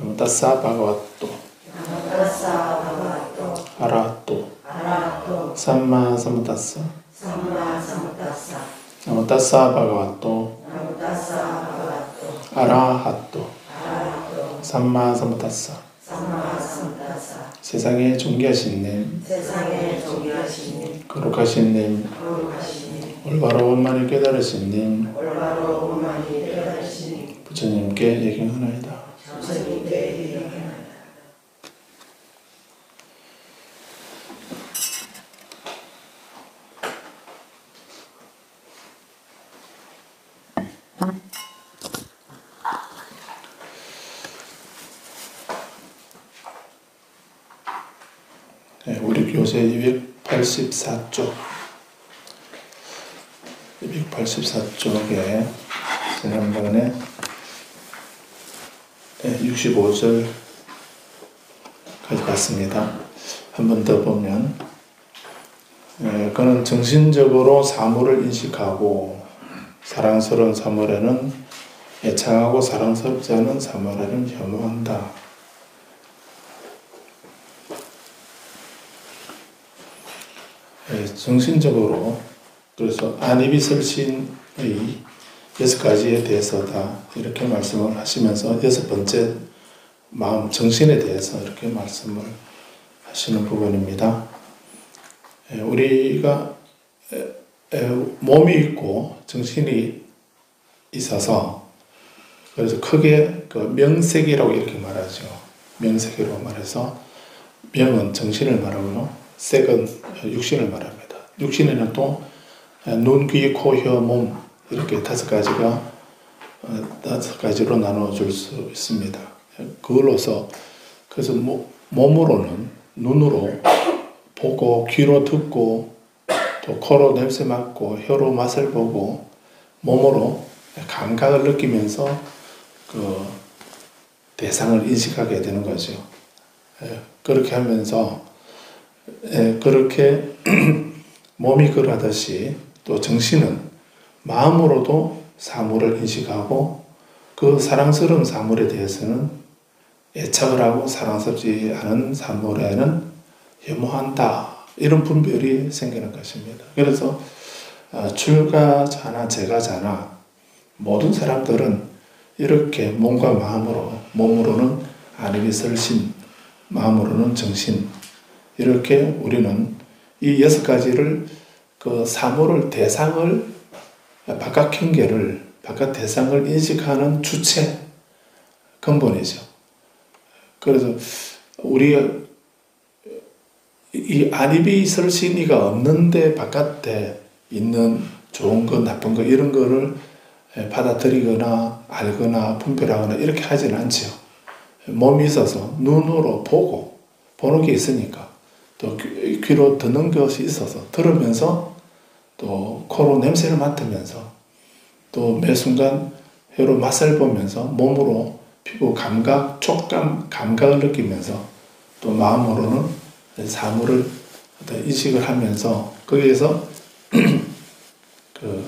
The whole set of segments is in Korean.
나무따사 바가와또 아라하또 삼마 삼부타사 나무따사 바가와또 아라하또 삼마 삼부타사. 세상에 존귀하신 님, 거룩하신 님, 올바로 원만히 깨달으신 님, 부처님께 예경하나이다. 우리 교재 284쪽 284쪽에 지난번에 65절까지 봤습니다. 한 번 더 보면 그는 정신적으로 사물을 인식하고 사랑스러운 사물에는 애착하고 사랑스럽지 않은 사물에는 혐오한다. 정신적으로, 그래서 안이비설신의 6가지에 대해서다 이렇게 말씀을 하시면서 6번째 마음, 정신에 대해서 이렇게 말씀을 하시는 부분입니다. 우리가 몸이 있고 정신이 있어서 그래서 크게 그 명색이라고 이렇게 말하죠. 명색이라고 말해서 명은 정신을 말하고요. 색은 육신을 말합니다. 육신에는 또 눈, 귀, 코, 혀, 몸 이렇게 5가지가 5가지로 나눠줄 수 있습니다. 그걸로서 그래서 몸으로는 눈으로 보고 귀로 듣고 또 코로 냄새 맡고 혀로 맛을 보고 몸으로 감각을 느끼면서 그 대상을 인식하게 되는 거죠. 그렇게 하면서 그렇게 몸이 그러하듯이 또 정신은 마음으로도 사물을 인식하고 그 사랑스러운 사물에 대해서는 애착을 하고 사랑스럽지 않은 사물에는 혐오한다. 이런 분별이 생기는 것입니다. 그래서 출가자나 제가자나 모든 사람들은 이렇게 몸과 마음으로, 몸으로는 안이비설신, 마음으로는 정신, 이렇게 우리는 이 6가지를 그 사물을, 대상을, 바깥 경계를, 바깥 대상을 인식하는 주체, 근본이죠. 그래서 우리가 이 안이비설신이가 없는데 바깥에 있는 좋은 것, 나쁜 것 이런 거를 받아들이거나 알거나 분별하거나 이렇게 하지는 않죠. 몸이 있어서 눈으로 보고 보는 게 있으니까 또 귀로 듣는 것이 있어서 들으면서 또 코로 냄새를 맡으면서 또 매 순간 혀로 맛을 보면서 몸으로 피부 감각, 촉감, 감각을 느끼면서 또 마음으로는 사물을 인식을 하면서 거기에서 그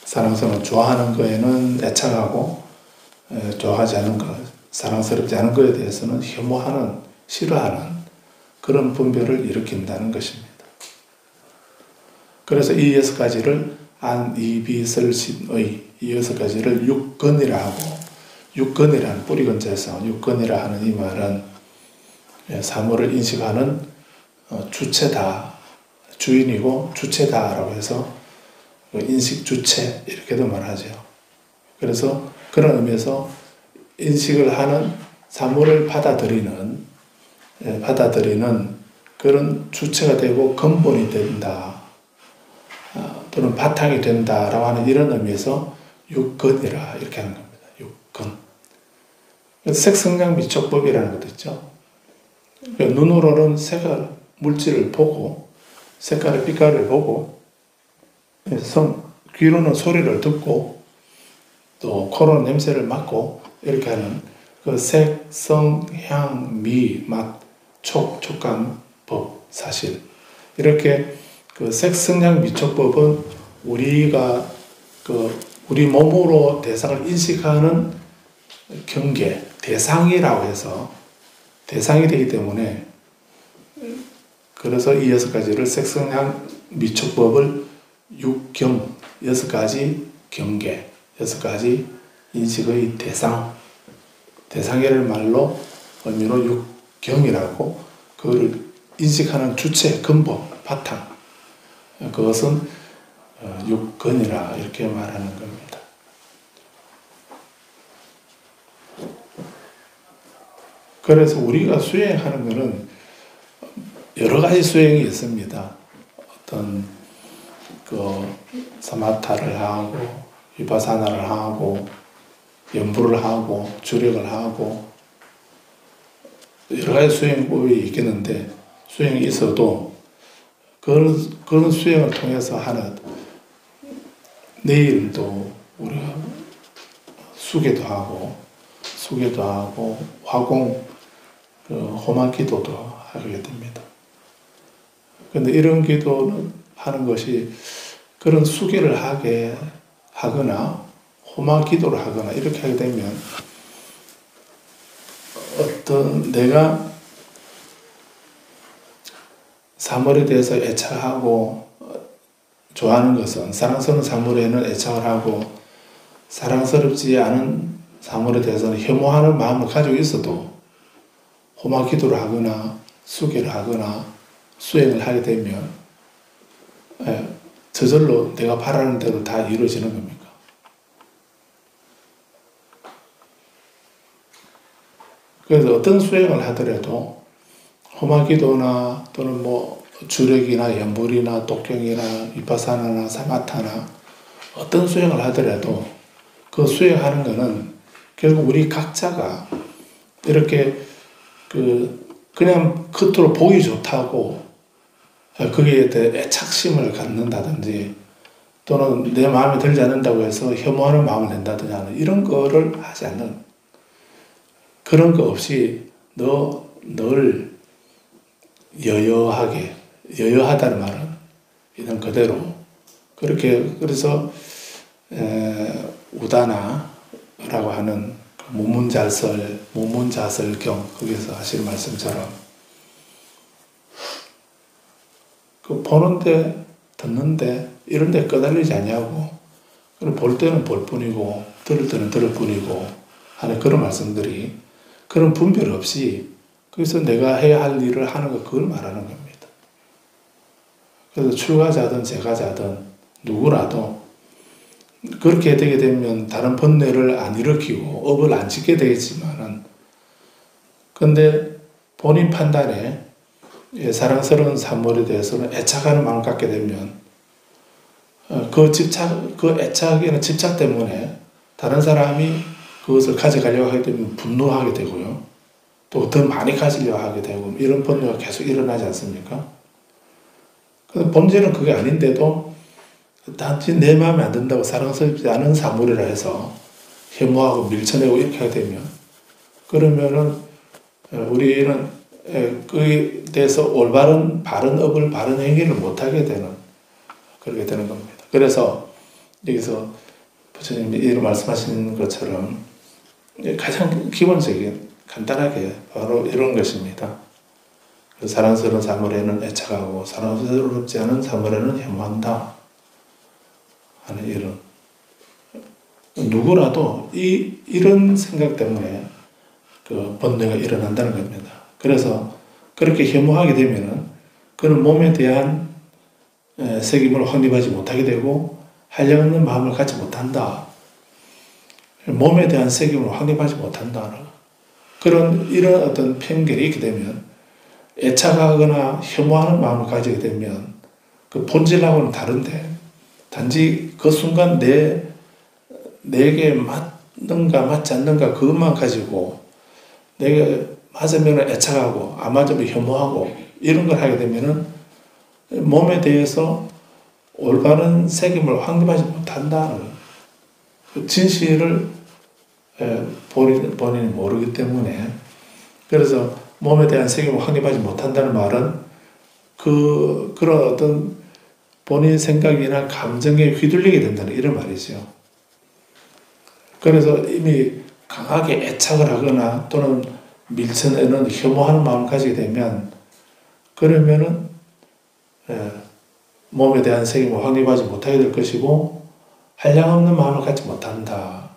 사랑스러운 좋아하는 거에는 애착하고 좋아하지 않은 것, 사랑스럽지 않은 것에 대해서는 혐오하는, 싫어하는 그런 분별을 일으킨다는 것입니다. 그래서 이 6가지를 안이비설신의 이 6가지를 육근이라 하고, 육근이라는 뿌리근자에서 육근이라 하는 이 말은 사물을 인식하는 주체다, 주인이고 주체다라고 해서 인식 주체 이렇게도 말하죠. 그래서 그런 의미에서 인식을 하는 사물을 받아들이는 그런 주체가 되고 근본이 된다, 또는 바탕이 된다라고 하는 이런 의미에서 육근이라 이렇게 하는 겁니다. 육근. 색성량 미촉법이라는 것도 있죠. 눈으로는 색을, 물질을 보고 색깔의 빛깔을 보고 귀로는 소리를 듣고 또 코로는 냄새를 맡고 이렇게 하는 그 색, 성, 향, 미, 맛, 촉, 촉감, 법, 사실 이렇게 그 색성향 미촉법은 우리가 우리 몸으로 대상을 인식하는 경계, 대상이라고 해서 대상이 되기 때문에 그래서 이 6가지를 색성향 미촉법을 6경 6가지 경계 6가지 인식의 대상이라는 말로 의미로 6경이라고 그걸 인식하는 주체, 근본, 바탕 그것은 6근이라 이렇게 말하는 겁니다. 그래서 우리가 수행하는 것은 여러 가지 수행이 있습니다. 어떤 사마타를 하고 위파사나를 하고 연부를 하고 주력을 하고 여러 가지 수행법이 있겠는데 수행이 있어도 그런 수행을 통해서 하는 내일도 우리가 수계도 하고 화공 호마 기도도 하게 됩니다. 그런데 이런 기도는 하는 것이 그런 수계를 하거나 호마 기도를 하거나 이렇게 하게 되면 어떤 내가 사물에 대해서 애착하고 좋아하는 것은 사랑스러운 사물에는 애착을 하고 사랑스럽지 않은 사물에 대해서는 혐오하는 마음을 가지고 있어도 호마 기도를 하거나 수계를 하거나 수행을 하게 되면 저절로 내가 바라는 대로 다 이루어지는 겁니까? 그래서 어떤 수행을 하더라도 호마 기도나 또는 주력이나 연불이나 독경이나 위파사나나 사마타나 어떤 수행을 하더라도 그 수행하는 것은 결국 우리 각자가 이렇게 그냥 겉으로 보기 좋다고 거기에 대해 애착심을 갖는다든지 또는 내 마음에 들지 않는다고 해서 혐오하는 마음을 낸다든지 하는 이런 거를 하지 않는 그런 거 없이 늘 여여하다는 말은 있는 그대로 그렇게 그래서 우다나라고 하는 무문자설경 거기서 하시는 말씀처럼 보는데 듣는데 이런데 끄달리지 않냐고 볼 때는 볼 뿐이고 들을 때는 들을 뿐이고 하는 그런 말씀들이 그런 분별 없이 그래서 내가 해야 할 일을 하는 것 그걸 말하는 겁니다. 그래서 출가자든 재가자든 누구라도 그렇게 되게 되면 다른 번뇌를 안 일으키고 업을 안 짓게 되겠지만은 근데 본인 판단에 사랑스러운 사물에 대해서는 애착하는 마음을 갖게 되면 그 애착에는 집착 때문에 다른 사람이 그것을 가져가려고 하게 되면 분노하게 되고요. 또 더 많이 가지려고 하게 되고 이런 번뇌가 계속 일어나지 않습니까? 근데 본질은 그게 아닌데도 단지 내 마음에 안 든다고 사랑스럽지 않은 사물이라 해서 혐오하고 밀쳐내고 이렇게 하게 되면 그러면은 우리는 그에 대해서 올바른 바른 업을 바른 행위를 못하게 되는 그렇게 되는 겁니다. 그래서 여기서 부처님이 이런 말씀하시는 것처럼 가장 기본적인 간단하게 바로 이런 것입니다. 사랑스러운 사물에는 애착하고 사랑스럽지 않은 사물에는 혐오한다 하는 이런 누구라도 이런 생각 때문에 그 번뇌가 일어난다는 겁니다. 그래서 그렇게 혐오하게 되면은 그는 몸에 대한 책임을 확립하지 못하게 되고 하려는 마음을 갖지 못한다. 몸에 대한 책임을 확립하지 못한다. 이런 어떤 편견이 있게 되면 애착하거나 혐오하는 마음을 가지게 되면 그 본질하고는 다른데 단지 그 순간 내게 맞는가 맞지 않는가 그것만 가지고 내게 맞으면 애착하고 안 맞으면 혐오하고 이런 걸 하게 되면은 몸에 대해서 올바른 책임을 확립하지 못한다는 진실을 본인이 모르기 때문에 그래서 몸에 대한 책임을 확립하지 못한다는 말은 그런 어떤 본인 생각이나 감정에 휘둘리게 된다는 이런 말이죠. 그래서 이미 강하게 애착을 하거나 또는 밀쳐내는 혐오하는 마음을 가지게 되면 그러면은 몸에 대한 책임을 확립하지 못하게 될 것이고 한량없는 마음을 갖지 못한다.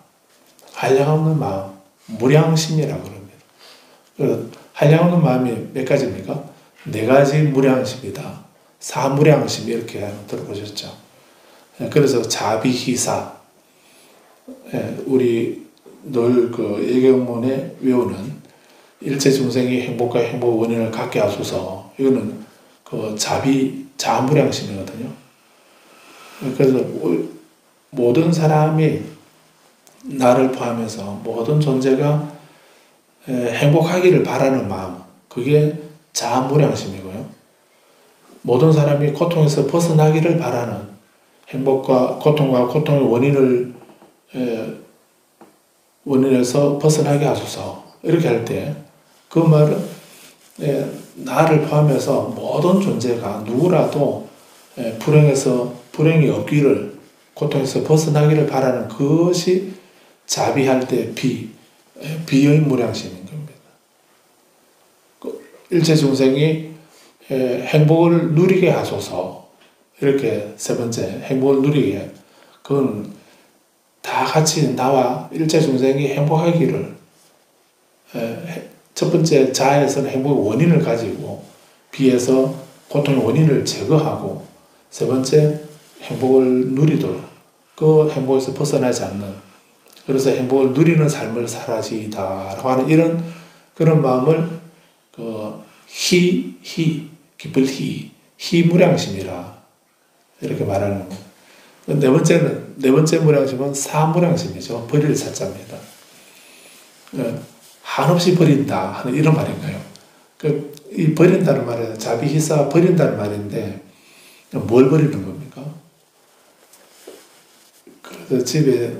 한량없는 마음, 무량심이라고 그럽니다. 한량없는 마음이 몇 가지입니까? 4가지 무량심이다. 사무량심 이렇게 한번 들어보셨죠? 그래서 자비희사, 우리 늘 그 예경문에 외우는 일체 중생이 행복과 행복 원인을 갖게 하소서. 이거는 그 자무량심이거든요. 그래서 모든 사람이 나를 포함해서 모든 존재가 행복하기를 바라는 마음, 그게 자무량심이고요. 모든 사람이 고통에서 벗어나기를 바라는 행복과 고통의 원인에서 벗어나게 하소서. 이렇게 할 때 그 말은 나를 포함해서 모든 존재가 누구라도 불행이 없기를, 고통에서 벗어나기를 바라는 그것이 자비할 때 비의 무량심인 겁니다. 일체 중생이 행복을 누리게 하소서. 이렇게 세 번째, 행복을 누리게. 그건 다 같이 나와 일체 중생이 행복하기를, 첫 번째 자에서는 행복의 원인을 가지고 비에서 고통의 원인을 제거하고 세 번째 행복을 누리도록 그 행복에서 벗어나지 않는, 그래서 행복을 누리는 삶을 살아지이다라고 하는 이런 그런 마음을 기쁠 희무량심이라 이렇게 말하는 겁니다. 네 번째 무량심은 사무량심이죠. 버릴 사자입니다. 한없이 버린다 하는 이런 말인가요? 이 버린다는 말은 자비희사 버린다는 말인데 뭘 버리는 겁니까? 그래서 집에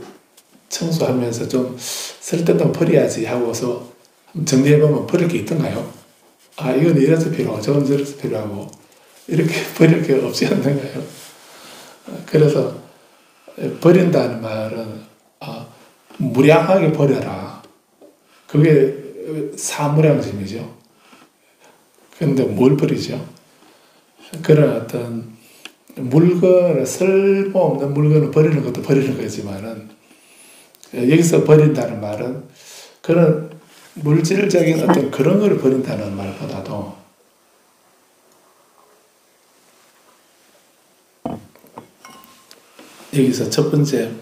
청소하면서 좀 쓸데없는 버려야지 하고서 정리해보면 버릴 게 있던가요? 이건 이래서 필요하고 저건 저래서 필요하고 이렇게 버릴 게 없지 않는가요? 그래서 버린다는 말은 무량하게 버려라. 그게 사무량심이죠. 그런데 뭘 버리죠? 그런 어떤 쓸모없는 물건을 버리는 것도 버리는 거지만은 여기서 버린다는 말은 그런 물질적인 어떤 그런 걸 버린다는 말보다도 여기서 첫 번째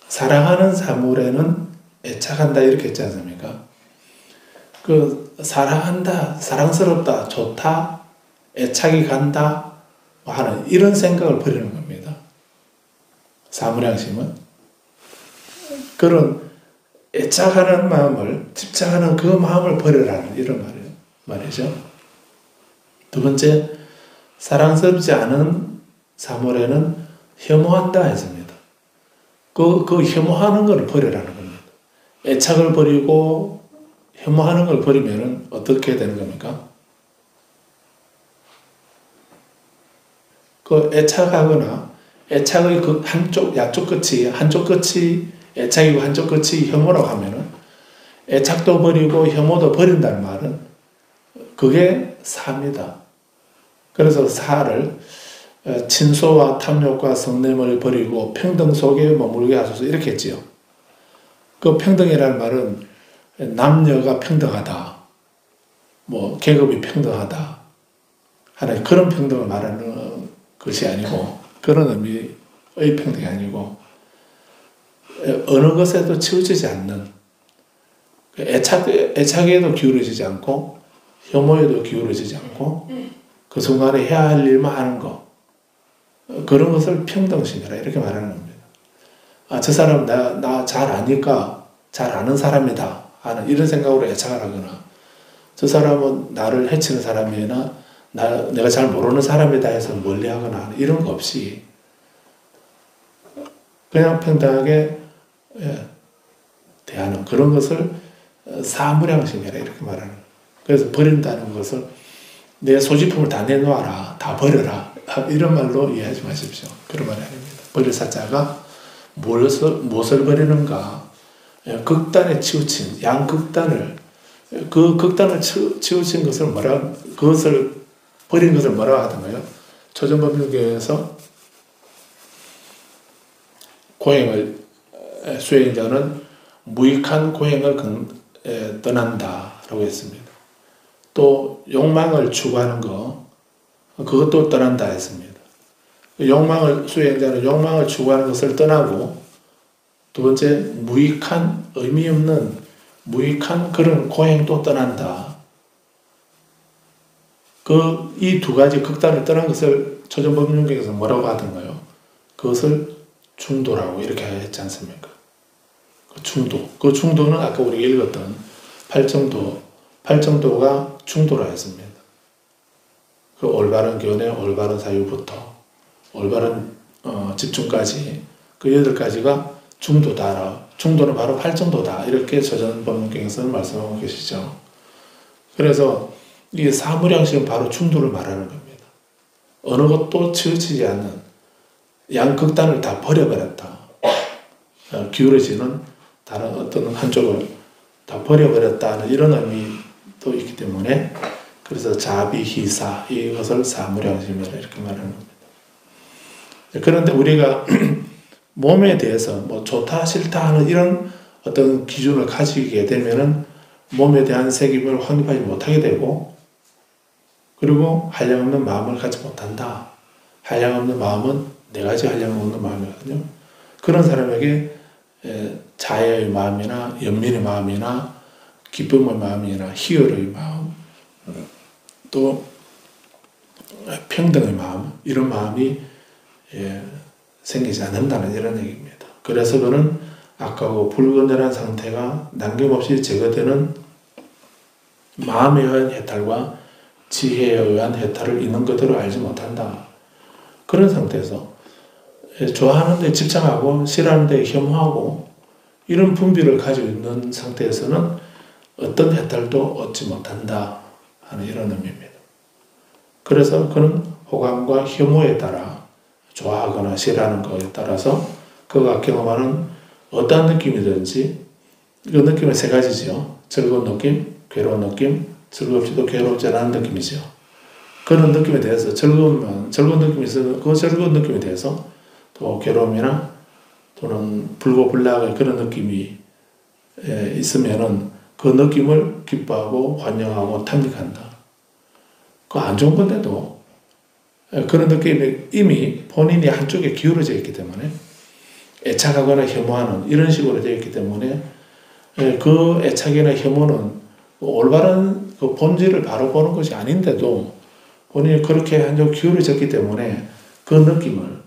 사랑하는 사물에는 애착한다 이렇게 했지 않습니까? 그 사랑한다, 사랑스럽다, 좋다, 애착이 간다 하는 이런 생각을 버리는 겁니다. 사무량심은 그런 애착하는 마음을, 집착하는 그 마음을 버리라는 이런 말이죠. 두 번째, 사랑스럽지 않은 사물에는 혐오한다 했습니다. 그 혐오하는 걸 버리라는 겁니다. 애착을 버리고 혐오하는 걸 버리면 어떻게 되는 겁니까? 그 애착하거나 애착의 그 한쪽 끝이 애착이고 한쪽 끝이 혐오라고 하면은 애착도 버리고 혐오도 버린다는 말은 그게 사입니다. 그래서 사를 친소와 탐욕과 성냄을 버리고 평등 속에 머물게 하소서 이렇게 했지요. 그 평등이라는 말은 남녀가 평등하다, 계급이 평등하다 하는 그런 평등을 말하는 것이 아니고, 그런 의미의 평등이 아니고 어느 것에도 치우치지 않는, 애착에도 기울어지지 않고 혐오에도 기울어지지 않고 그 순간에 해야 할 일만 하는 것, 그런 것을 평등심이라 이렇게 말하는 겁니다. 저 사람 나 잘 아니까 잘 아는 사람이다 하는 이런 생각으로 애착을 하거나, 저 사람은 나를 해치는 사람이나 내가 잘 모르는 사람이다 해서 멀리하거나 이런 거 없이 그냥 평등하게 대하는 그런 것을 사무량심이라 이렇게 말하는 거예요. 그래서 버린다는 것을 내 소지품을 다 내놓아라, 다 버려라 이런 말로 이해하지 마십시오. 그런 말이 아닙니다. 버릴 사자가 무엇을 버리는가, 극단에 치우친 양극단을 그 극단을 치우친 것을 그것을 버린 것을 뭐라고 하던가요? 초전법륜경에서 고행을 수행자는 무익한 고행을 떠난다라고 했습니다. 또 욕망을 추구하는 그것도 떠난다 했습니다. 수행자는 욕망을 추구하는 것을 떠나고 두 번째 무익한 의미 없는 무익한 그런 고행도 떠난다. 이 두 가지 극단을 떠난 것을 초전법륜경에서 뭐라고 하던가요? 그것을 중도라고 이렇게 했지 않습니까? 그 중도는 아까 우리가 읽었던 팔정도가 중도라 했습니다. 그 올바른 견해, 올바른 사유부터 올바른 집중까지 그 8가지가 중도다. 중도는 바로 팔정도다. 이렇게 초전법륜경에서는 말씀하고 계시죠. 그래서 이 사무량식은 바로 중도를 말하는 겁니다. 어느 것도 치우치지 않는 양극단을 다 버려버렸다. 기울어지는 다른 어떤 한쪽을 다 버려버렸다는 이런 의미도 있기 때문에 그래서 자비희사 이것을 사무량심이라 이렇게 말하는 겁니다. 그런데 우리가 몸에 대해서 뭐 좋다 싫다 하는 이런 어떤 기준을 가지게 되면은 몸에 대한 책임을 확립하지 못하게 되고 그리고 한량없는 마음을 갖지 못한다. 한량없는 마음은 4가지 한량없는 마음이거든요. 그런 사람에게 자애의 마음이나 연민의 마음이나 기쁨의 마음이나 희열의 마음 또 평등의 마음 이런 마음이 생기지 않는다는 이런 얘기입니다. 그래서 그는 악하고 불건전한 상태가 남김없이 제거되는 마음에 의한 해탈과 지혜에 의한 해탈을 있는 그대로 알지 못한다. 그런 상태에서 좋아하는 데 집착하고 싫어하는 데 혐오하고 이런 분별을 가지고 있는 상태에서는 어떤 해탈도 얻지 못한다 하는 이런 의미입니다. 그래서 그는 호감과 혐오에 따라 좋아하거나 싫어하는 것에 따라서 그가 경험하는 어떠한 느낌이든지 그 느낌은 3가지죠. 즐거운 느낌, 괴로운 느낌, 즐겁지도 괴롭지 않은 느낌이죠. 그런 느낌에 대해서 즐거운 느낌이 있어서 그 즐거운 느낌에 대해서 또 괴로움이나 또는 불고불락의 그런 느낌이 있으면은 그 느낌을 기뻐하고 환영하고 탐닉한다. 그 안 좋은 건데도 그런 느낌이 이미 본인이 한쪽에 기울어져 있기 때문에 애착하거나 혐오하는 이런 식으로 되어 있기 때문에 그 애착이나 혐오는 올바른 그 본질을 바로 보는 것이 아닌데도 본인이 그렇게 한쪽 기울어졌기 때문에 그 느낌을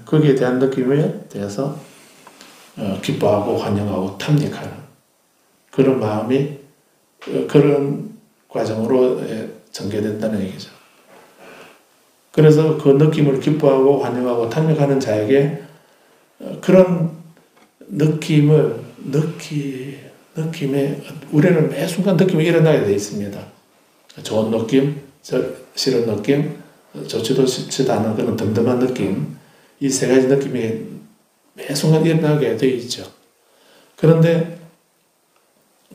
거기에 대한 느낌에 대해서 기뻐하고 환영하고 탐닉하는 그런 마음이 그런 과정으로 전개된다는 얘기죠. 그래서 그 느낌을 기뻐하고 환영하고 탐닉하는 자에게 그런 느낌에 우리는 매 순간 느낌이 일어나게 되어 있습니다. 좋은 느낌, 싫은 느낌, 좋지도 싫지도 않은 그런 덤덤한 느낌 이 3가지 느낌이 매 순간 일어나게 되어 있죠. 그런데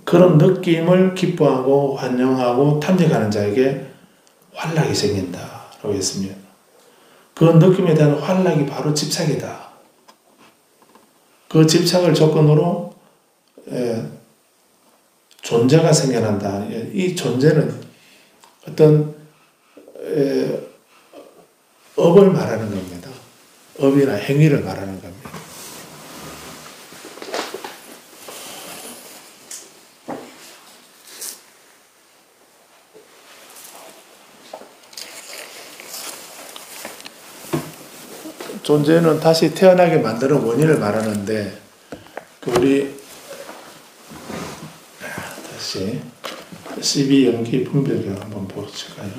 그런 느낌을 기뻐하고 환영하고 탐닉하는 자에게 환락이 생긴다라고 했습니다. 그 느낌에 대한 환락이 바로 집착이다. 그 집착을 조건으로 존재가 생겨난다. 이 존재는 어떤 업을 말하는 겁니다. 업이나 행위를 말하는 겁니다. 존재는 다시 태어나게 만드는 원인을 말하는데 우리 다시 12연기 분별경 한번 보실까요?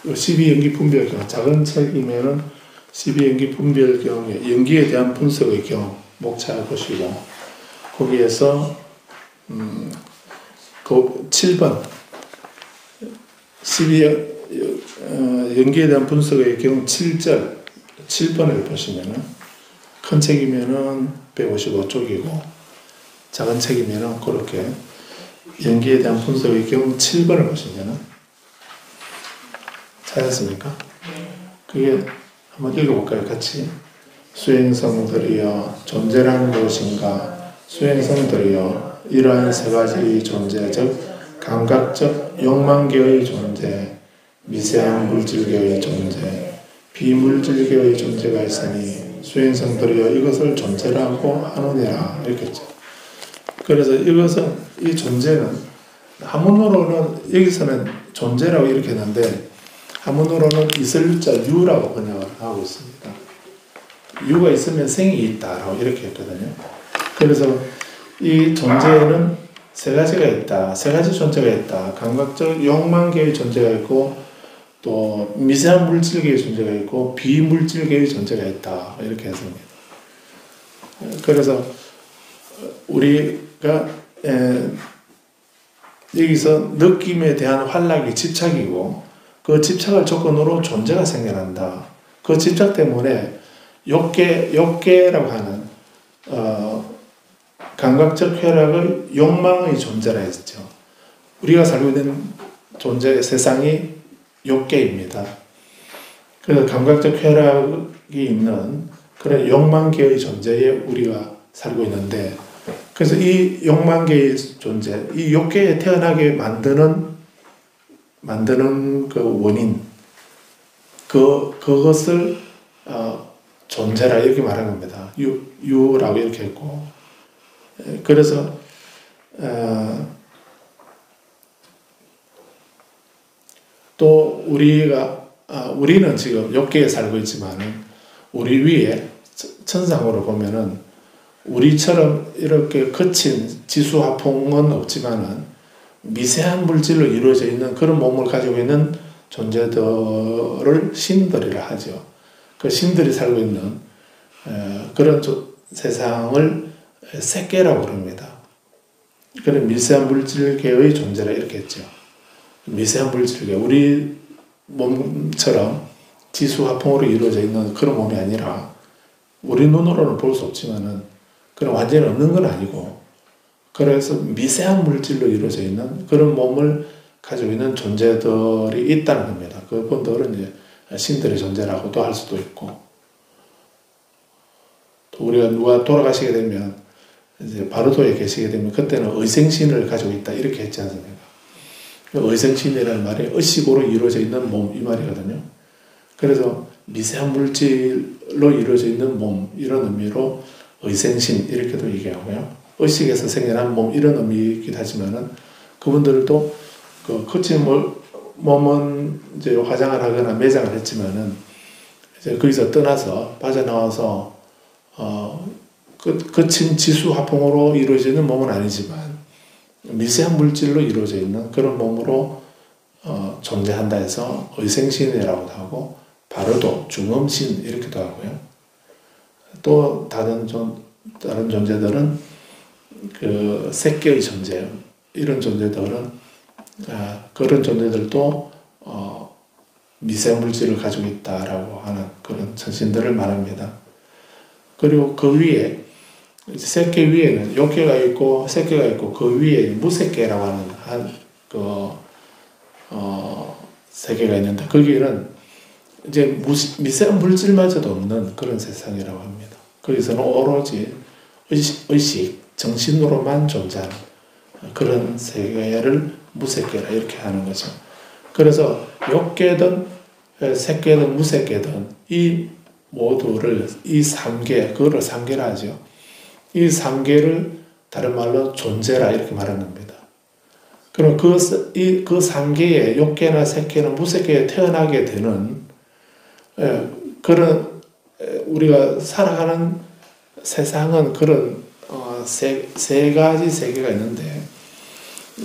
이 12연기 분별경 작은 책이면은 12연기 분별경의 연기에 대한 분석의 경 목차 보시고 거기에서 그 7번 연기에 대한 분석의 경우 7절 7번을 보시면은 큰 책이면은 155쪽이고 작은 책이면은 그렇게 연기에 대한 분석의 경우 7번을 보시면은 찾았습니까? 그게 한번 읽어볼까요? 같이. 수행성들이여 존재란 무엇인가? 수행성들이여 이러한 세 가지 존재, 즉 감각적 욕망계의 존재, 미세한 물질계의 존재, 비물질계의 존재가 있으니 수행성들이여 이것을 존재라고 하느니라 이렇게 했죠. 그래서 이것은 이 존재는 한문으로는 여기서는 존재라고 이렇게 했는데 한문으로는 있을자 유라고 번역을 하고 있습니다. 유가 있으면 생이 있다라고 이렇게 했거든요. 그래서 이 존재에는 세 가지가 있다. 세 가지 존재가 있다. 감각적 욕망계의 존재가 있고 또 미세한 물질계의 존재가 있고 비물질계의 존재가 있다. 이렇게 했습니다. 그래서 우리가 여기서 느낌에 대한 활락이 집착이고 그 집착을 조건으로 존재가 생겨난다. 그 집착 때문에 욕계라고 하는 감각적 쾌락의 욕망의 존재라 했죠. 우리가 살고 있는 존재 세상이 욕계입니다. 그래서 감각적 쾌락이 있는 그런 욕망계의 존재에 우리가 살고 있는데 그래서 이 욕망계의 존재, 이 욕계에 태어나게 만드는 그 원인, 그것을 존재라 이렇게 말하는 겁니다. 유라고 이렇게 했고, 그래서 또 우리는 지금 욕계에 살고 있지만은 우리 위에 천상으로 보면은 우리처럼 이렇게 거친 지수화풍은 없지만은 미세한 물질로 이루어져 있는 그런 몸을 가지고 있는 존재들을 신들이라 하죠. 그 신들이 살고 있는 그런 세상을 색계라고 부릅니다. 그런 미세한 물질계의 존재라 이렇게 했죠. 미세한 물질계, 우리 몸처럼 지수화풍으로 이루어져 있는 그런 몸이 아니라 우리 눈으로는 볼 수 없지만은 그런 완전히 없는 건 아니고 그래서 미세한 물질로 이루어져 있는 그런 몸을 가지고 있는 존재들이 있다는 겁니다. 그분들은 이제 신들의 존재라고도 할 수도 있고 또 우리가 누가 돌아가시게 되면 이제 바르도에 계시게 되면 그때는 의생신을 가지고 있다 이렇게 했지 않습니까? 의생신이라는 말이 의식으로 이루어져 있는 몸 이 말이거든요. 그래서 미세한 물질로 이루어져 있는 몸 이런 의미로 의생신 이렇게도 얘기하고요. 의식에서 생겨난 몸 이런 의미이긴 하지만은 그분들도 그 거친 몸은 이제 화장을 하거나 매장을 했지만은 이제 거기서 떠나서 빠져나와서 거친 지수화풍으로 이루어지는 몸은 아니지만 미세한 물질로 이루어져 있는 그런 몸으로 존재한다 해서 의생신이라고도 하고 바르도 중음신 이렇게도 하고요. 또 다른 존재들은 그 색계의 존재 이런 존재들은 그런 존재들도 미세한 물질을 가지고 있다라고 하는 그런 천신들을 말합니다. 그리고 그 위에 색계 위에는 욕계가 있고 색계가 있고 그 위에 무색계라고 하는 세계가 있는데 거기는 이제 미세한 물질마저도 없는 그런 세상이라고 합니다. 거기서는 오로지 의식, 정신으로만 존재하는 그런 세계를 무색계라 이렇게 하는 거죠. 그래서 욕계든 색계든 무색계든 이 모두를 이 삼계, 그거를 삼계라 하죠. 이 삼계를 다른 말로 존재라 이렇게 말하는 겁니다. 그럼 그 삼계에 욕계나 색계나 무색계에 태어나게 되는 그런 우리가 살아가는 세상은 그런 세 가지 세계가 있는데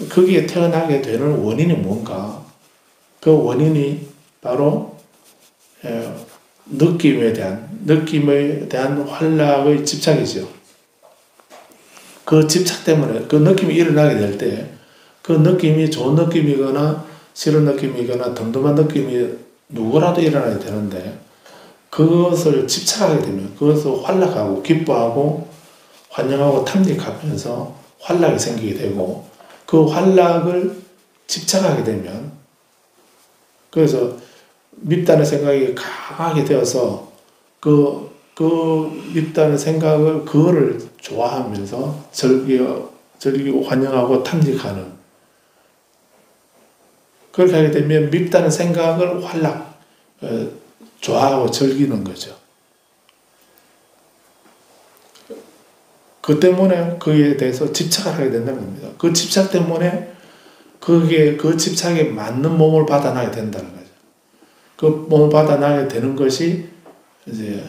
거기에 태어나게 되는 원인이 뭔가? 그 원인이 바로 느낌에 대한 활락의 집착이죠. 그 집착 때문에 그 느낌이 일어나게 될 때 그 느낌이 좋은 느낌이거나 싫은 느낌이거나 덤덤한 느낌이 누구라도 일어나야 되는데 그것을 집착하게 되면 그것을 활락하고 기뻐하고 환영하고 탐닉하면서 활락이 생기게 되고 그 활락을 집착하게 되면 그래서 밉다는 생각이 강하게 되어서 그 밉다는 생각을 그거를 좋아하면서 즐기고 환영하고 탐닉하는 그렇게 하게 되면 밉다는 생각을 활락 좋아하고 즐기는 거죠. 그 때문에 그에 대해서 집착을 하게 된다는 겁니다. 그 집착 때문에 그 집착에 맞는 몸을 받아나게 된다는 거죠. 그 몸을 받아나게 되는 것이 이제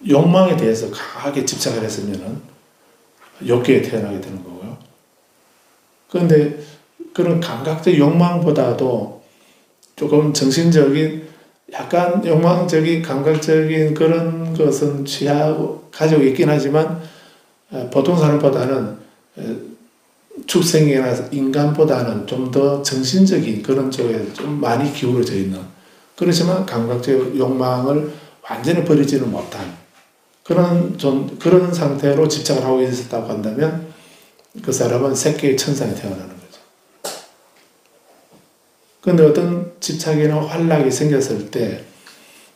욕망에 대해서 강하게 집착을 했으면은 욕기에 태어나게 되는 거고요. 그런데 그런 감각적 욕망보다도 조금 정신적인 약간 욕망적인 감각적인 그런 것은 가지고 있긴 하지만 보통 사람보다는 축생이나 인간보다는 좀 더 정신적인 그런 쪽에 좀 많이 기울어져 있는 그렇지만 감각적 욕망을 완전히 버리지는 못한 그런 상태로 집착을 하고 있었다고 한다면 그 사람은 새끼의 천상에 태어나는 거죠. 그런데 어떤 집착이나 활락이 생겼을 때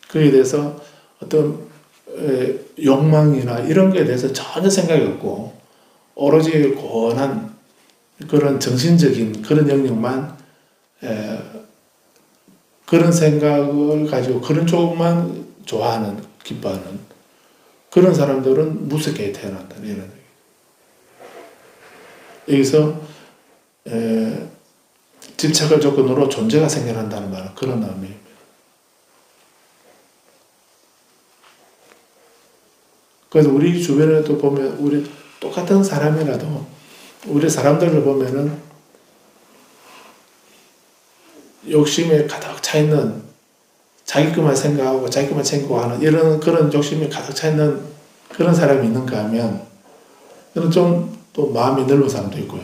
그에 대해서 어떤 욕망이나 이런 거에 대해서 전혀 생각이 없고 오로지 고원한 그런 정신적인 그런 영역만 그런 생각을 가지고 그런 쪽만 좋아하는 기뻐하는 그런 사람들은 무섭게 태어난다 이런 여기서 집착을 조건으로 존재가 생겨난다는 말은 그런 의미입니다. 그래서 우리 주변에도 보면 우리 똑같은 사람이라도 우리 사람들을 보면은 욕심에 가득 차 있는 자기 것만 생각하고 자기 것만 챙기고 하는 이런 그런 욕심이 가득 차 있는 그런 사람이 있는가 하면 그런 좀 또 마음이 넓은 사람도 있고요.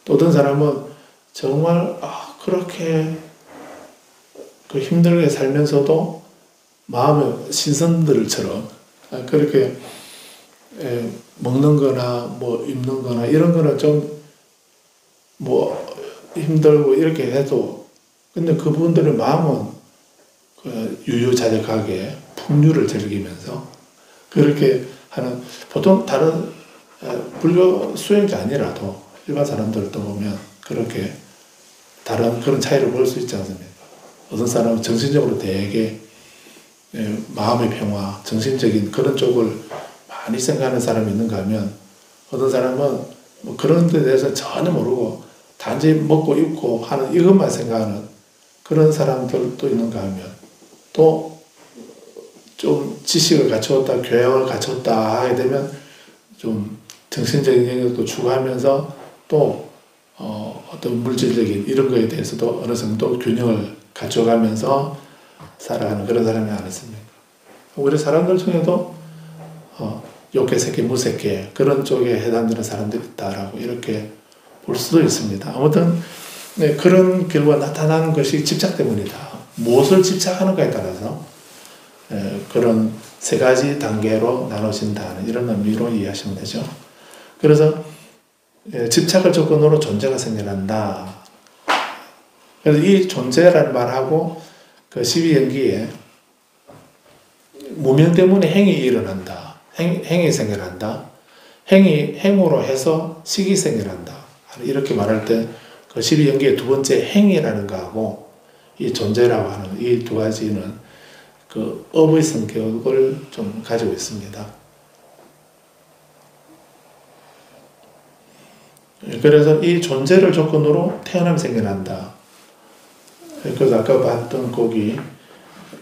또 어떤 사람은 정말 그렇게 그 힘들게 살면서도 마음의 신선들처럼 그렇게 먹는 거나 뭐 입는 거나 이런 거는 좀 뭐 힘들고 이렇게 해도 근데 그분들의 마음은 그 유유자적하게 풍류를 즐기면서 그렇게 하는 보통 다른 불교 수행자 아니라도 일반 사람들도 보면 그렇게 다른 그런 차이를 볼 수 있지 않습니까? 어떤 사람은 정신적으로 되게 마음의 평화, 정신적인 그런 쪽을 많이 생각하는 사람이 있는가 하면 어떤 사람은 뭐 그런 데 대해서 전혀 모르고 단지 먹고 입고 하는 이것만 생각하는 그런 사람들도 있는가 하면 또 좀 지식을 갖추었다, 교양을 갖췄다 하게 되면 좀 정신적인 영역도 추구하면서 또 어떤 물질적인 이런 거에 대해서도 어느 정도 균형을 갖춰가면서 살아가는 그런 사람이 아니었습니까? 우리 사람들 중에도 욕계, 색계, 무색계 그런 쪽에 해당되는 사람들이 있다라고 이렇게 볼 수도 있습니다. 아무튼 네, 그런 결과가 나타나는 것이 집착 때문이다. 무엇을 집착하는가에 따라서 그런 세 가지 단계로 나눠진다는 이런 의미로 이해하시면 되죠. 그래서 집착을 조건으로 존재가 생겨난다. 그래서 이 존재라는 말하고 그 12연기에 무명 때문에 행이 일어난다. 행이 생겨난다. 행으로 해서 식이 생겨난다. 이렇게 말할 때 그 12연기의 두 번째 행이라는 거하고 이 존재라고 하는 이 두 가지는 그 업의 성격을 좀 가지고 있습니다. 그래서 이 존재를 조건으로 태어남이 생겨난다. 그래서 아까 봤던 거기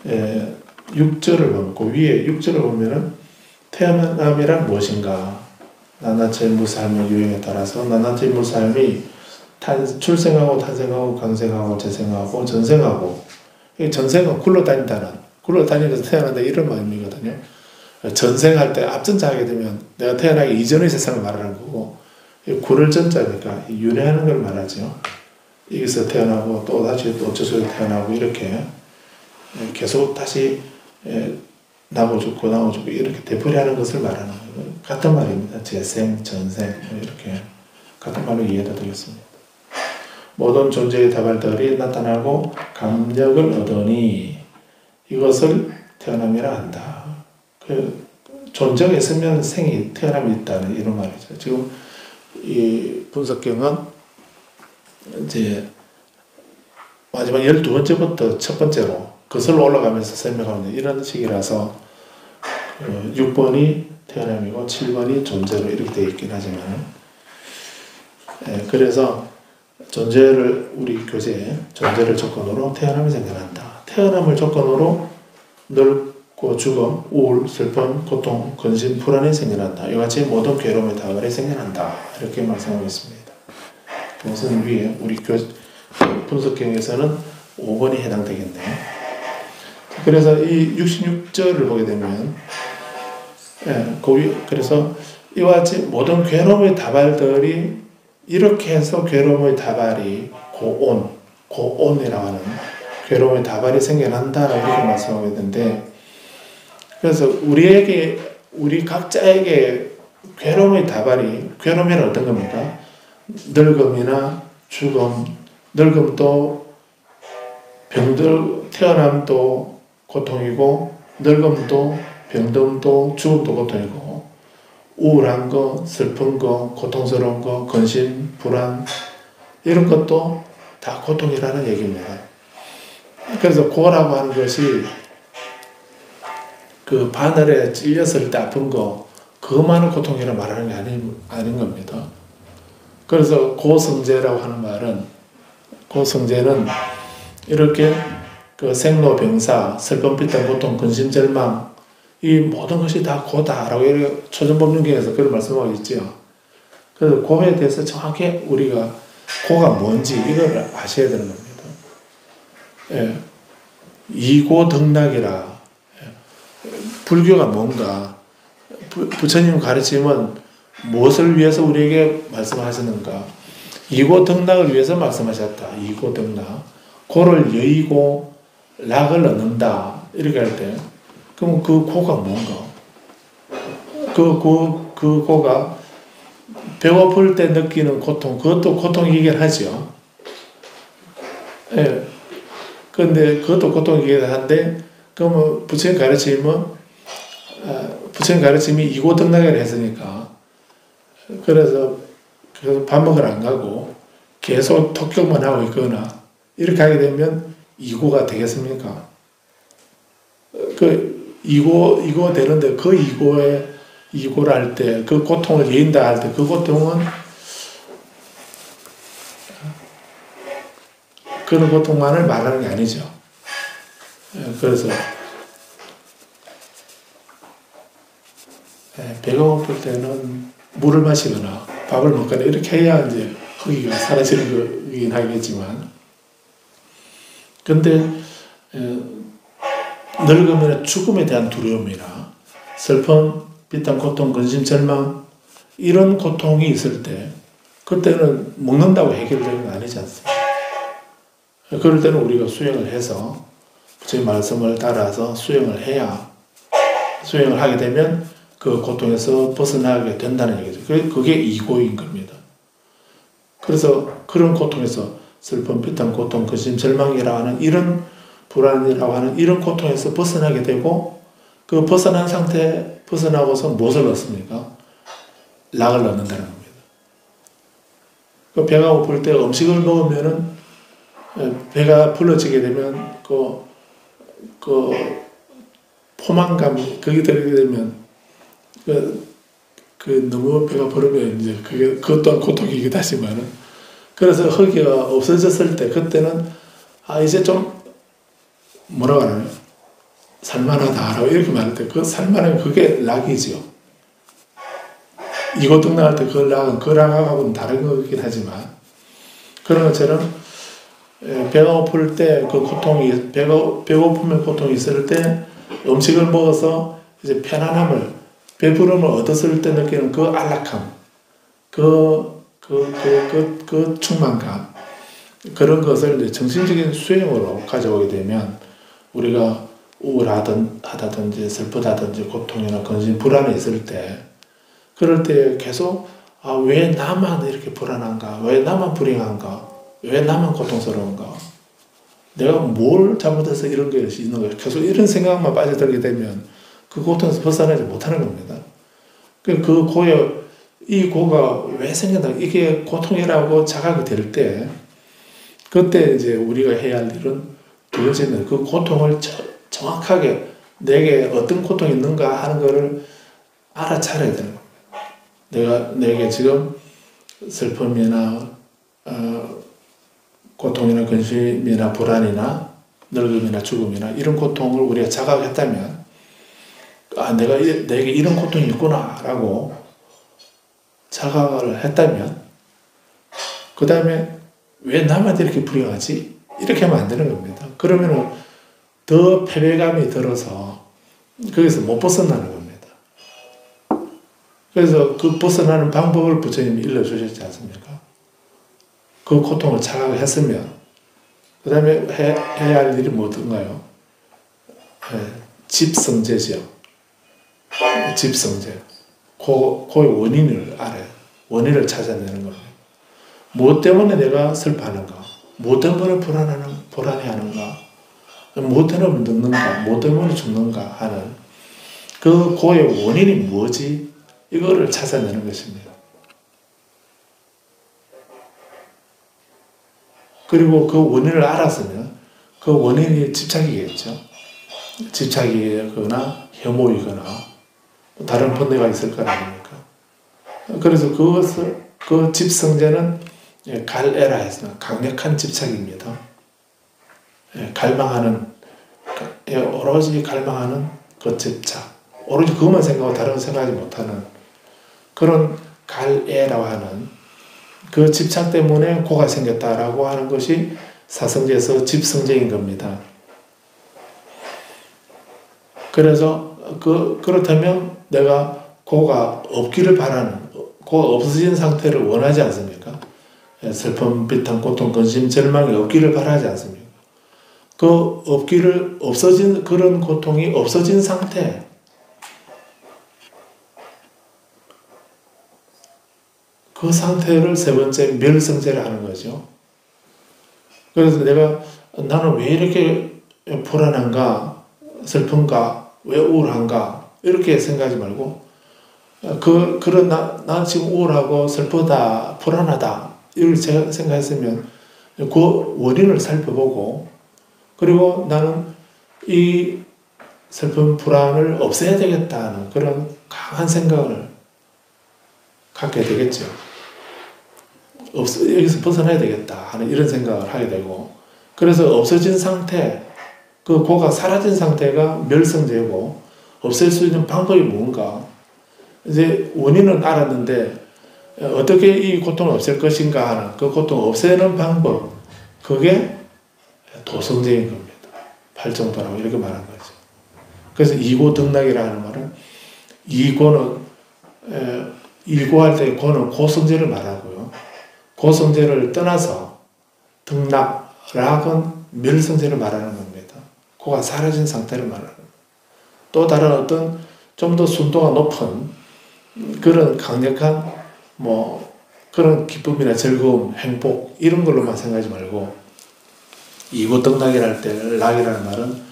6절을 보면 그 위에 6절을 보면은 태어남이란 무엇인가? 낱낱이 무사함의 유형에 따라서 낱낱이 무사함이 출생하고 탄생하고 강생하고 재생하고 전생하고 전생은 굴러다니면서 태어난다 이런 의미거든요. 전생할 때 앞전자 하게 되면 내가 태어나기 이전의 세상을 말하는 거고 구를 전자니까 윤회하는 걸 말하죠. 여기서 태어나고 또 다시 또 저쪽에 태어나고 이렇게 계속 다시 나고 죽고 나고 죽고 이렇게 되풀이하는 것을 말하는 거예요. 같은 말입니다. 재생, 전생 이렇게 같은 말로 이해가 되겠습니다. 모든 존재의 다발들이 나타나고 감력을 얻으니 이것을 태어남이라 한다. 그 존재가 있으면 생이 태어남이 있다는 이런 말이죠. 지금 이 분석경은 이제 마지막 12번째부터 첫 번째로 거슬러 올라가면서 설명하는 이런 식이라서 6번이 태어남이고 7번이 존재로 이렇게 되어 있긴 하지만 그래서 존재를 우리 교재에 존재를 조건으로 태어남이 생겨난다. 태어남을 조건으로 늙고 죽음, 우울, 슬픔, 고통, 근심, 불안이 생겨난다. 이같이 모든 괴로움의 다발이 생겨난다. 이렇게 말씀하고 있습니다. 그것은 위에 우리 분석경에서는 5번이 해당되겠네요. 그래서 이 66절을 보게 되면 그래서 이와 같이 모든 괴로움의 다발들이 이렇게 해서 괴로움의 다발이 고온이라고 하는 괴로움의 다발이 생겨난다라고 이렇게 말씀하고 있는데 그래서 우리 각자에게 괴로움의 다발이 괴로움이란 어떤 겁니까? 늙음이나 죽음, 늙음도 태어남도 고통이고 늙음도 병듦도 죽음도 고통이고 우울한 거, 슬픈 거, 고통스러운 거, 근심, 불안 이런 것도 다 고통이라는 얘기입니다. 그래서 고라고 하는 것이 그 바늘에 찔렸을 때 아픈 거 그것만을 고통이라 말하는 게 아닌 겁니다. 그래서 고성제라고 하는 말은 고성제는 이렇게 그 생로병사, 슬픔, 비탄, 고통, 근심, 절망 이 모든 것이 다 고다라고 이렇게 초전법륜경에서 그런 말씀하고 있죠. 그래서 고에 대해서 정확히 우리가 고가 뭔지 이걸 아셔야 되는 겁니다. 이고덕락이라 불교가 뭔가 부처님 가르침은 무엇을 위해서 우리에게 말씀하시는가? 이고덕락을 위해서 말씀하셨다. 이고덕락. 고를 여의고 락을 얻는다. 이렇게 할 때 그럼 그 고가 뭔가? 그 고가 배고플 때 느끼는 고통, 그것도 고통이긴 하죠. 그런데 그것도 고통이긴 한데, 그러면 부처님 가르침이 이고덕락이라 했으니까, 그래서 밥 먹으러 안 가고 계속 독경만 하고 있거나 이렇게 하게 되면 이고가 되겠습니까? 이고 되는데 그 이고를 할 때, 그 고통을 예인다 할 때, 그 고통은 그런 고통만을 말하는 게 아니죠. 그래서 배가 고플 때는 물을 마시거나 밥을 먹거나 이렇게 해야 이제 허기가 사라지는 거긴 하겠지만, 근데 늙음이나 죽음에 대한 두려움이나 슬픔, 비탄, 고통, 근심, 절망 이런 고통이 있을 때 그때는 먹는다고 해결되는 건 아니지 않습니까? 그럴 때는 우리가 수행을 해서 제 말씀을 따라서 수행을 하게 되면 그 고통에서 벗어나게 된다는 얘기죠. 그게 이고인 겁니다. 그래서 그런 고통에서 슬픔, 비탄, 고통, 근심, 절망이라고 하는 이런 불안이라고 하는 이런 고통에서 벗어나게 되고 그 벗어난 상태 벗어나고서 무엇을 얻습니까? 락을 얻는다는 겁니다. 그 배가 고플 때 음식을 먹으면은 배가 불러지게 되면 그 포만감이 거기 들게 되면 너무 배가 부르면 이제 그것 또한 고통이기도 하지만은 그래서 허기가 없어졌을 때 그때는 이제 좀 뭐라고 하나요? 살만하다라고 이렇게 말할 때 그 살만한 그게 락이죠. 이고등 나갈 때 그 락하고는 다른 거긴 하지만 그런 것처럼 배가 고플 때 그 고통이 배고픔의 고통이 있을 때 음식을 먹어서 이제 편안함을 배부름을 얻었을 때 느끼는 그 안락함 그 그 충만감, 그런 것을 이제 정신적인 수행으로 가져오게 되면 우리가 우울하다든지 슬프다든지 고통이나 근심, 불안이 있을 때, 그럴 때 계속 왜 나만 이렇게 불안한가? 왜 나만 불행한가? 왜 나만 고통스러운가? 내가 뭘 잘못해서 이런 게 있는 거야? 계속 이런 생각만 빠져들게 되면 그 고통에서 벗어나지 못하는 겁니다. 이 고가 왜 생긴다? 이게 고통이라고 자각이 될 때, 그때 이제 우리가 해야 할 일은 두 번째는 그 고통을 정확하게 내게 어떤 고통이 있는가 하는 것을 알아차려야 되는 겁니다. 내게 지금 슬픔이나 고통이나 근심이나 불안이나 늙음이나 죽음이나 이런 고통을 우리가 자각했다면 내게 이런 고통이 있구나 라고 자각을 했다면 그 다음에 왜 나만 이렇게 불행하지? 이렇게 하면 안 되는 겁니다. 그러면 더 패배감이 들어서 거기서 못 벗어나는 겁니다. 그래서 그 벗어나는 방법을 부처님이 일러주셨지 않습니까? 그 고통을 자각했으면 그 다음에 해야 할 일이 뭐든가요? 집성제죠. 집성제. 그의 원인을 알아요. 원인을 찾아내는 겁니다. 무엇 때문에 내가 슬퍼하는가? 무엇 때문에 불안해하는가? 무엇 때문에 늙는가? 무엇 때문에 죽는가? 하는 그의 원인이 뭐지? 이거를 찾아내는 것입니다. 그리고 그 원인을 알았으면 그 원인이 집착이겠죠. 집착이거나 혐오이거나 다른 번뇌가 있을 거 아닙니까? 그래서 그 집성제는 갈에라 해서 강력한 집착입니다. 오로지 갈망하는 그 집착, 오로지 그것만 생각하고 다른 거 생각하지 못하는 그런 갈에라고 하는 그 집착 때문에 고가 생겼다라고 하는 것이 사성제에서 집성제인 겁니다. 그래서 그렇다면 내가 고가 없기를 바라는, 고가 없어진 상태를 원하지 않습니까? 슬픔, 비탄, 고통, 근심, 절망이 없기를 바라지 않습니까? 그런 고통이 없어진 상태, 그 상태를 세 번째 멸성제를 하는 거죠. 그래서 나는 왜 이렇게 불안한가, 슬픈가, 왜 우울한가, 이렇게 생각하지 말고, 나 지금 우울하고 슬프다, 불안하다, 이렇게 생각했으면 그 원인을 살펴보고, 그리고 나는 이 슬픈 불안을 없애야 되겠다는 그런 강한 생각을 갖게 되겠죠. 여기서 벗어나야 되겠다 하는 이런 생각을 하게 되고, 그래서 없어진 상태, 그 고가 사라진 상태가 멸성제고, 없앨 수 있는 방법이 뭔가, 이제 원인은 알았는데 어떻게 이 고통을 없앨 것인가 하는 그 고통을 없애는 방법, 그게 도성제인 겁니다. 팔정도라고 이렇게 말한 거죠. 그래서 이고등락이라는 말은, 이고할 때 고는 고성제를 말하고요. 고성제를 떠나서 등락, 락은 멸성제를 말하는 겁니다. 고가 사라진 상태를 말하는 겁니다. 또 다른 어떤 좀 더 순도가 높은 그런 강력한 그런 기쁨이나 즐거움, 행복 이런 걸로만 생각하지 말고, 이고등락이라 할 때 락이라는 말은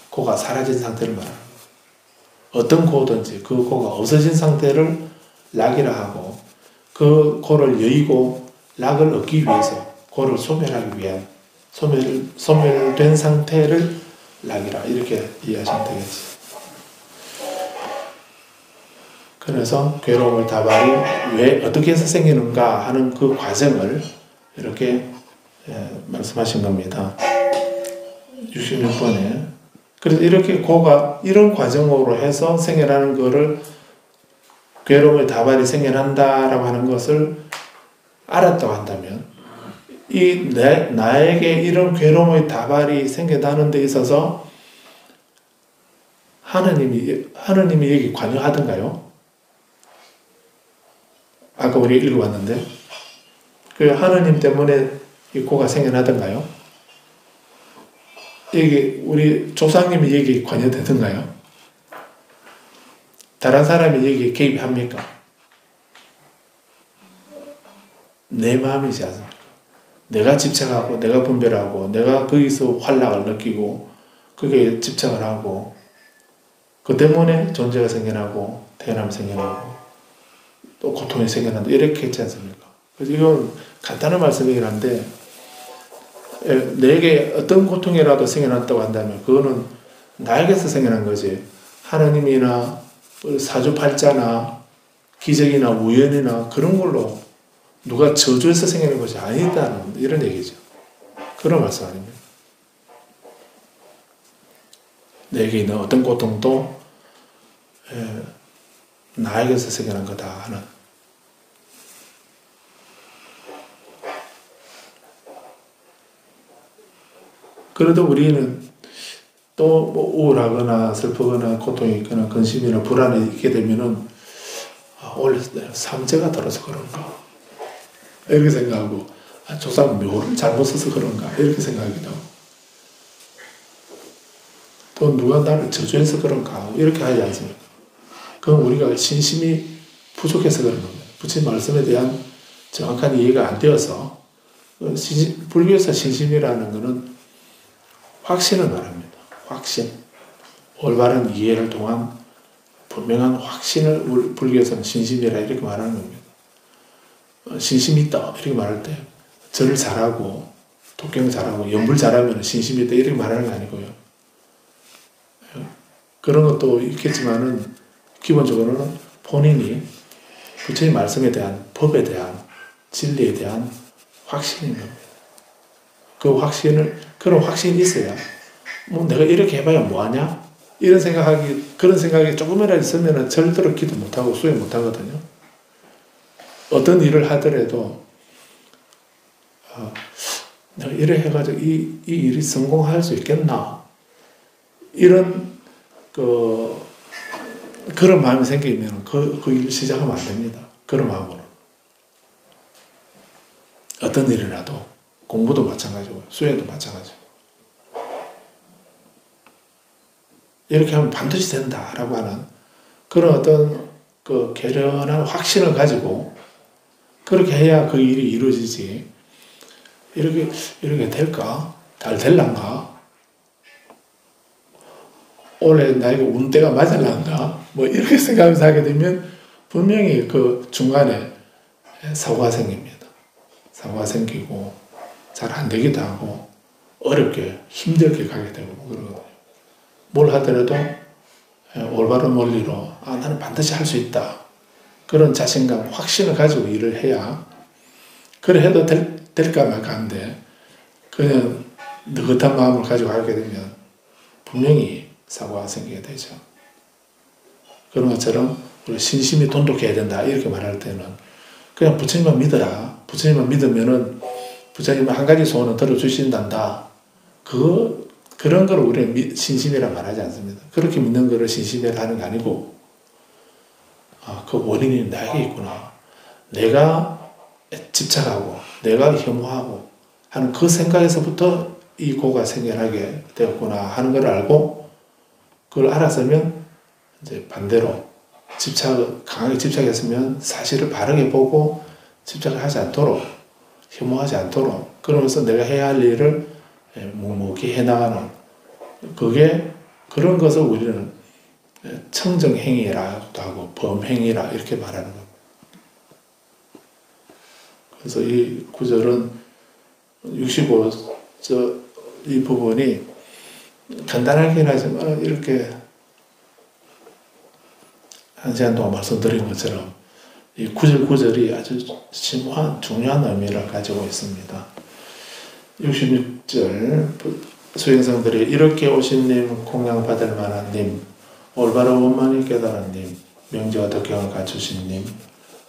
고가 사라진 상태를 말하는 거예요. 어떤 고든지 그 고가 없어진 상태를 락이라 하고, 그 고를 여의고 락을 얻기 위해서, 고를 소멸하기 위한 소멸된 상태를 락이라 이렇게 이해하시면 되겠지. 그래서 괴로움을 다발이 왜 어떻게 해서 생기는가 하는 그 과정을 이렇게 말씀하신 겁니다. 66번에. 그래서 이렇게 고가 이런 과정으로 해서 생겨나는 거를, 괴로움의 다발이 생겨난다라고 하는 것을 알았다고 한다면, 나에게 이런 괴로움의 다발이 생겨나는 데 있어서 하느님이 여기 관여하던가요? 아까 우리 읽어봤는데, 그 하느님 때문에 이 고가 생겨나던가요? 이게 우리 조상님이 여기 관여되던가요? 다른 사람이 여기 개입합니까? 내 마음이지 않습니까? 내가 집착하고 내가 분별하고 내가 거기서 활락을 느끼고 그게 집착을 하고 그 때문에 존재가 생겨나고 태어남이 생겨나고 또 고통이 생겨난다 이렇게 했지 않습니까? 그래서 이건 간단한 말씀이긴 한데 내게 어떤 고통이라도 생겨났다고 한다면 그거는 나에게서 생겨난 거지 하느님이나 사주팔자나 기적이나 우연이나 그런 걸로 누가 저주해서 생기는 것이 아니다는 이런 얘기죠. 그런 말씀 아닙니까? 내게 있는 어떤 고통도 나에게서 생겨난 거다 하는. 그래도 우리는 또 뭐 우울하거나 슬프거나 고통이 있거나 근심이나 불안이 있게 되면은 원래 삼재가 들어서 그런가 이렇게 생각하고 조상 묘를 잘못 써서 그런가 이렇게 생각하기도 하고 또 누가 나를 저주해서 그런가 이렇게 하지 않습니까? 그건 우리가 신심이 부족해서 그런 겁니다. 부처님 말씀에 대한 정확한 이해가 안 되어서 불교에서 신심이라는 것은 확신을 말합니다. 확신. 올바른 이해를 통한 분명한 확신을 불교에서는 신심이라 이렇게 말하는 겁니다. 신심이 있다 이렇게 말할 때 절을 잘하고 독경 잘하고 연불 잘하면 신심이 있다 이렇게 말하는 게 아니고요. 그런 것도 있겠지만은 기본적으로는 본인이 부처님 말씀에 대한 법에 대한 진리에 대한 확신인 겁니다. 그 확신을 그런 확신이 있어야 뭐 내가 이렇게 해봐야 뭐하냐 이런 그런 생각이 조금이라도 있으면 절대로 기도 못하고 수행 못하거든요. 어떤 일을 하더라도 내가 이래 해가지고 이 일이 성공할 수 있겠나 이런 그런 마음이 생기면 그 일을 시작하면 안 됩니다. 그런 마음으로 어떤 일이라도 공부도 마찬가지고 수행도 마찬가지고 이렇게 하면 반드시 된다라고 하는 그런 어떤 계련한 확신을 가지고 그렇게 해야 그 일이 이루어지지 이렇게 될까? 잘 될란가? 올해 나에게 운때가 맞을란가? 뭐 이렇게 생각하면서 하게 되면 분명히 그 중간에 사고가 생깁니다. 사고가 생기고 잘 안 되기도 하고 어렵게 힘들게 가게 되고 그러거든요. 뭘 하더라도 올바른 원리로 나는 반드시 할 수 있다. 그런 자신감, 확신을 가지고 일을 해야 그래 해도 될까 말까 한데 그냥 느긋한 마음을 가지고 하게 되면 분명히 사고가 생기게 되죠. 그런 것처럼 우리 신심이 돈독해야 된다 이렇게 말할 때는 그냥 부처님만 믿어라. 부처님만 믿으면은 부처님은 한 가지 소원은 들어주신단다. 그런 걸 우리는 신심이라 말하지 않습니다. 그렇게 믿는 거를 신심이라 하는 게 아니고 그 원인이 나에게 있구나. 내가 집착하고 내가 혐오하고 하는 그 생각에서부터 이 고가 생겨나게 되었구나 하는 걸 알고 그걸 알았으면 이제 반대로 강하게 집착했으면 사실을 바르게 보고 집착을 하지 않도록 혐오하지 않도록 그러면서 내가 해야 할 일을 묵묵히 해나가는 그런 것을 우리는 청정행위라고도 하고 범행위라 이렇게 말하는 겁니다. 그래서 이 구절은 65 이 부분이 간단하긴 하지만 이렇게 한 시간 동안 말씀드린 것처럼 이 구절이 아주 심오한 중요한 의미를 가지고 있습니다. 66절 수행성들이 이렇게 오신 님, 공양받을 만한 님, 올바른 원만히 깨달은 님, 명제와 덕경을 갖추신 님,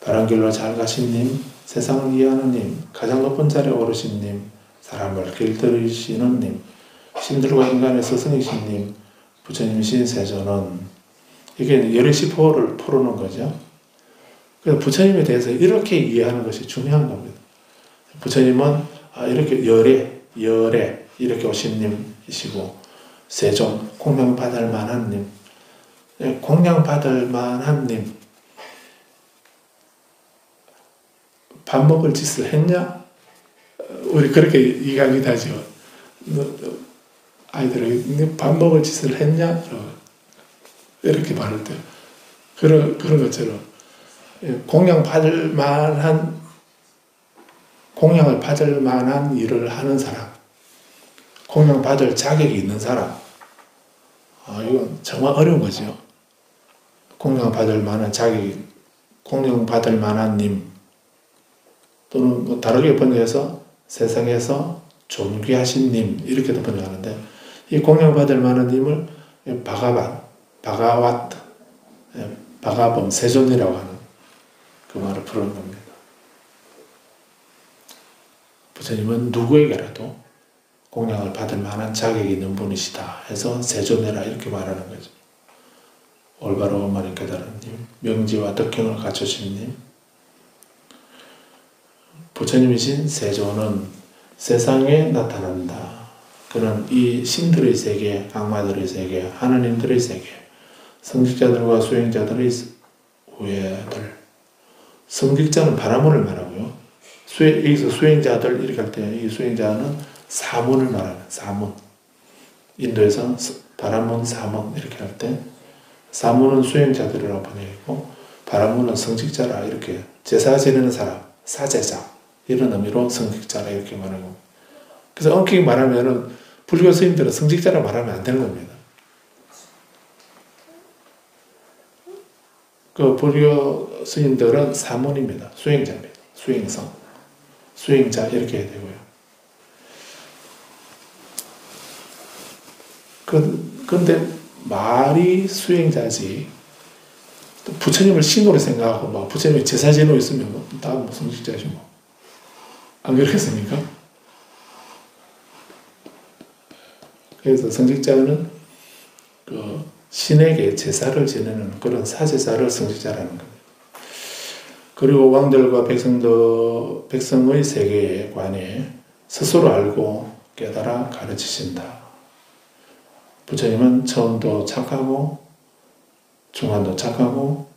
바른 길로 잘 가신 님, 세상을 이해하는 님, 가장 높은 자리에 오르신 님, 사람을 길들이시는 님, 신들과 인간의 스승이신 님, 부처님이신 세존은 이게 열의시포를 풀어놓은 거죠. 그래서 부처님에 대해서 이렇게 이해하는 것이 중요한 겁니다. 부처님은 이렇게 열애 이렇게 오신 님이시고, 세존, 공양받을 만한 님, 공양받을 만한 님, 밥 먹을 짓을 했냐? 우리 그렇게 이야기도 하죠. 아이들에게 밥 먹을 짓을 했냐? 이렇게 말할 때 그런 것처럼 공양을 받을 만한 일을 하는 사람, 공양받을 자격이 있는 사람, 이건 정말 어려운 거죠. 공양받을 만한 자격이, 공양받을 만한 님, 또는 뭐 다르게 번역해서 세상에서 존귀하신 님 이렇게도 번역하는데, 이 공양받을 만한 님을 바가와트, 바가범, 세존이라고 하는 그 말을 부르는 겁니다. 부처님은 누구에게라도 공양을 받을 만한 자격이 있는 분이시다 해서 세존해라 이렇게 말하는 거죠. 올바로 원만히 깨달은 님, 명지와 덕행을 갖추신 님, 부처님이신 세존은 세상에 나타난다. 그는 이 신들의 세계, 악마들의 세계, 하느님들의 세계, 성직자들과 수행자들의 우애들. 성직자는 바라문을 말하고요. 여기서 수행자들 이렇게 할 때 이 수행자는 사문을 말하는 사문. 인도에서 바라문, 사문 이렇게 할 때 사문은 수행자들이라고 번역이고 바라문은 성직자라 이렇게 제사 지내는 사람, 사제자 이런 의미로 성직자라 이렇게 말하고, 그래서 엄격히 말하면은 불교 스님들은 성직자라 말하면 안 되는 겁니다. 그 불교 스님들은 사문입니다. 수행자입니다. 수행성, 수행자 이렇게 해야 되고요. 근데 말이 수행자지, 또 부처님을 신으로 생각하고 막 부처님이 제사 지내고 있으면 다 성직자지 뭐. 안 그렇겠습니까? 그래서 성직자는 그 신에게 제사를 지내는 그런 사제자를 성직자라는 겁니다. 그리고 왕들과 백성의 세계에 관해 스스로 알고 깨달아 가르치신다. 부처님은 처음도 착하고 중간도 착하고